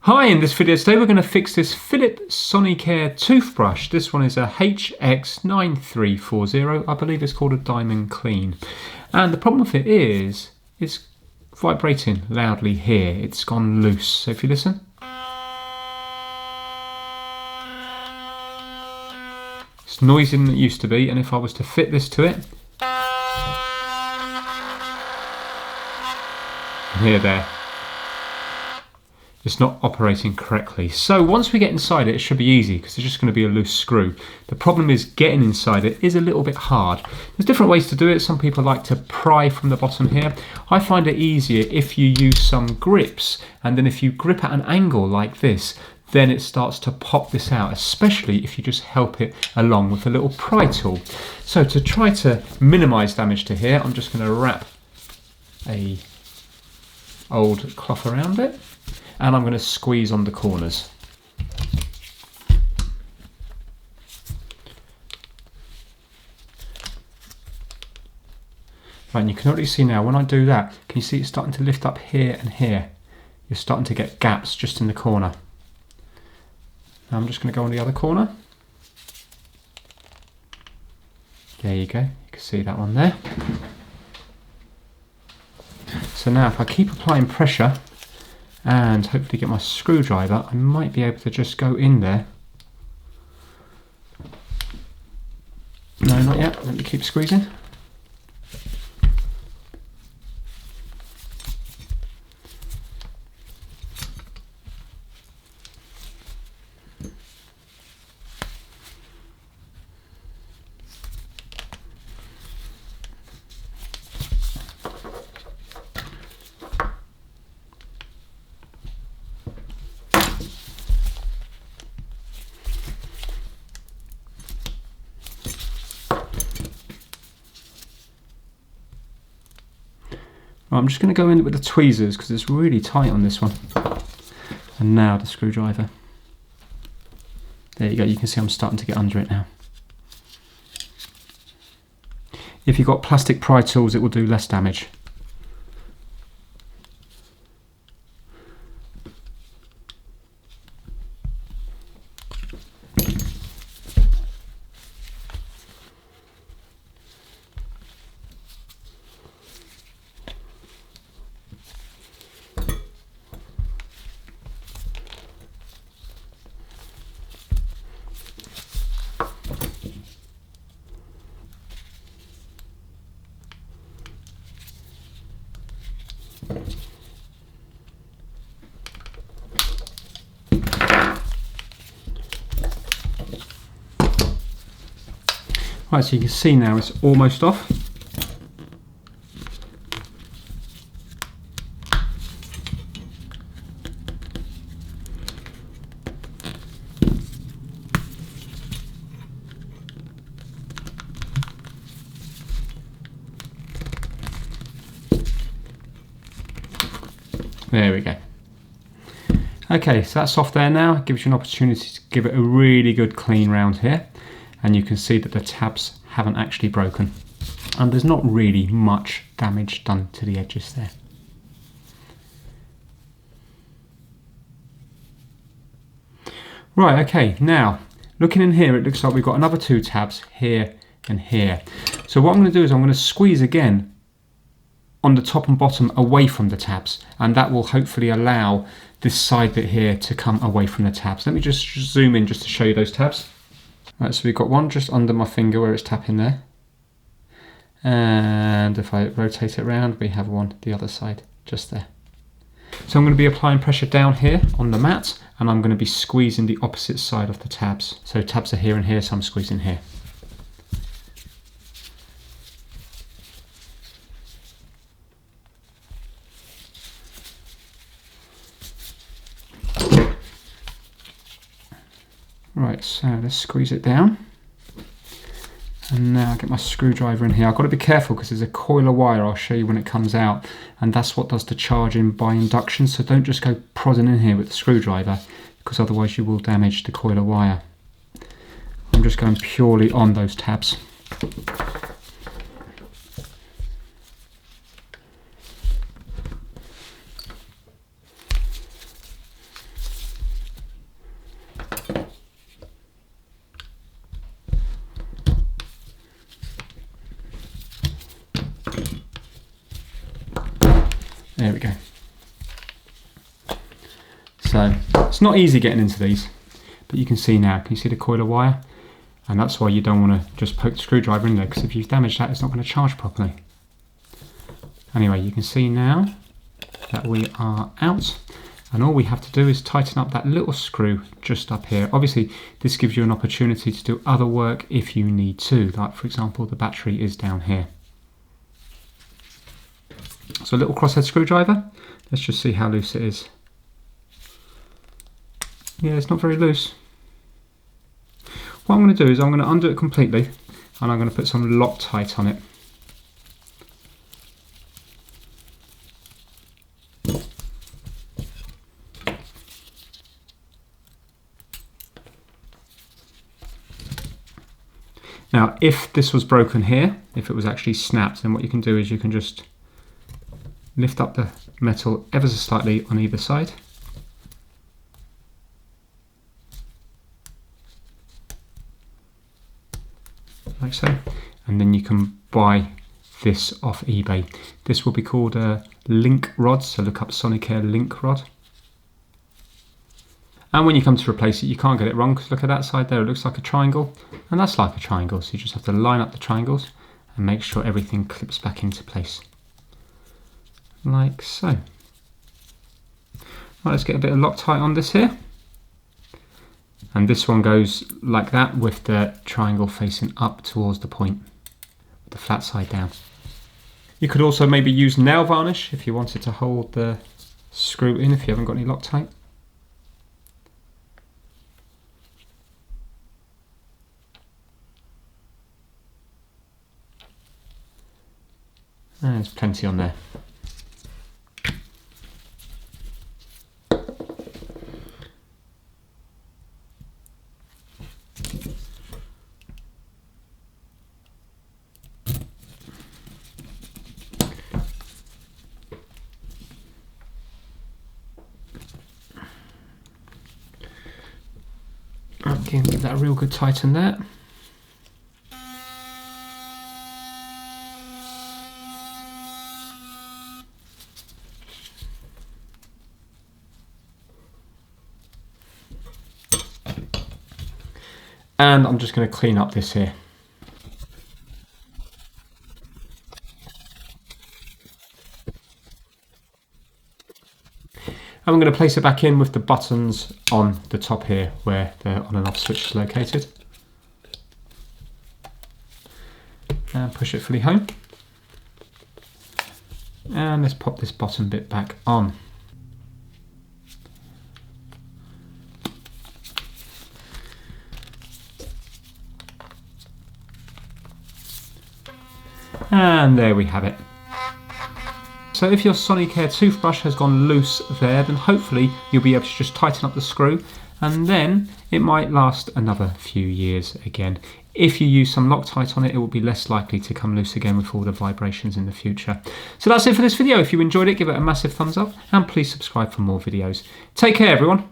Hi, in this video today we're going to fix this Philips Sonicare toothbrush. This one is a HX9340, I believe it's called a DiamondClean. And the problem with it is, it's vibrating loudly here, it's gone loose. So if you listen. It's noisier than it used to be, and if I was to fit this to it, here, there. It's not operating correctly. So once we get inside it, it should be easy because it's just going to be a loose screw. The problem is getting inside it is a little bit hard. There's different ways to do it. Some people like to pry from the bottom here. I find it easier if you use some grips, and then if you grip at an angle like this, then it starts to pop this out, especially if you just help it along with a little pry tool. So to try to minimize damage to here, I'm just going to wrap a old cloth around it. And I'm going to squeeze on the corners. Right, and you can already see now when I do that, can you see it's starting to lift up here and here? You're starting to get gaps just in the corner. Now I'm just going to go on the other corner. There you go, you can see that one there. So now if I keep applying pressure, and hopefully get my screwdriver, I might be able to just go in there. No, not yet. Let me keep squeezing. I'm just going to go in with the tweezers because it's really tight on this one. And now the screwdriver. There you go, you can see I'm starting to get under it now. If you've got plastic pry tools, it will do less damage. Right, so you can see now it's almost off. There we go. Okay, so that's off there now. It gives you an opportunity to give it a really good clean round here. And you can see that the tabs haven't actually broken. And there's not really much damage done to the edges there. Right, okay, now, looking in here, it looks like we've got another two tabs here and here. So what I'm going to do is I'm going to squeeze again on the top and bottom away from the tabs, and that will hopefully allow this side bit here to come away from the tabs. Let me just zoom in just to show you those tabs. Right, so we've got one just under my finger where it's tapping there. And if I rotate it around, we have one the other side, just there. So I'm going to be applying pressure down here on the mat, and I'm going to be squeezing the opposite side of the tabs. So tabs are here and here, so I'm squeezing here. Right, so let's squeeze it down. And now get my screwdriver in here. I've got to be careful because there's a coil of wire, I'll show you when it comes out, and that's what does the charging by induction, so don't just go prodding in here with the screwdriver because otherwise you will damage the coil of wire. I'm just going purely on those tabs. It's not easy getting into these, but you can see now. Can you see the coil of wire? And that's why you don't want to just poke the screwdriver in there, because if you've damaged that, it's not going to charge properly. Anyway, you can see now that we are out, and all we have to do is tighten up that little screw just up here. Obviously, this gives you an opportunity to do other work if you need to, like for example, the battery is down here. So a little crosshead screwdriver, let's just see how loose it is. Yeah, it's not very loose. What I'm going to do is I'm going to undo it completely, and I'm going to put some Loctite on it. Now, if this was broken here, if it was actually snapped, then what you can do is you can just lift up the metal ever so slightly on either side. Like so. And then you can buy this off eBay. This will be called a link rod, so look up Sonicare link rod. And when you come to replace it, you can't get it wrong, because look at that side there, it looks like a triangle, and that's like a triangle. So you just have to line up the triangles and make sure everything clips back into place. Like so. Right, let's get a bit of Loctite on this here. And this one goes like that, with the triangle facing up towards the point, with the flat side down. You could also maybe use nail varnish if you wanted to hold the screw in, if you haven't got any Loctite. There's plenty on there. Again, give that a real good tighten there. And I'm just going to clean up this here. I'm going to place it back in with the buttons on the top here, where the on and off switch is located. And push it fully home. And let's pop this bottom bit back on. And there we have it. So if your Sonicare toothbrush has gone loose there, then hopefully you'll be able to just tighten up the screw, and then it might last another few years again. If you use some Loctite on it, it will be less likely to come loose again with all the vibrations in the future. So that's it for this video. If you enjoyed it, give it a massive thumbs up, and please subscribe for more videos. Take care, everyone.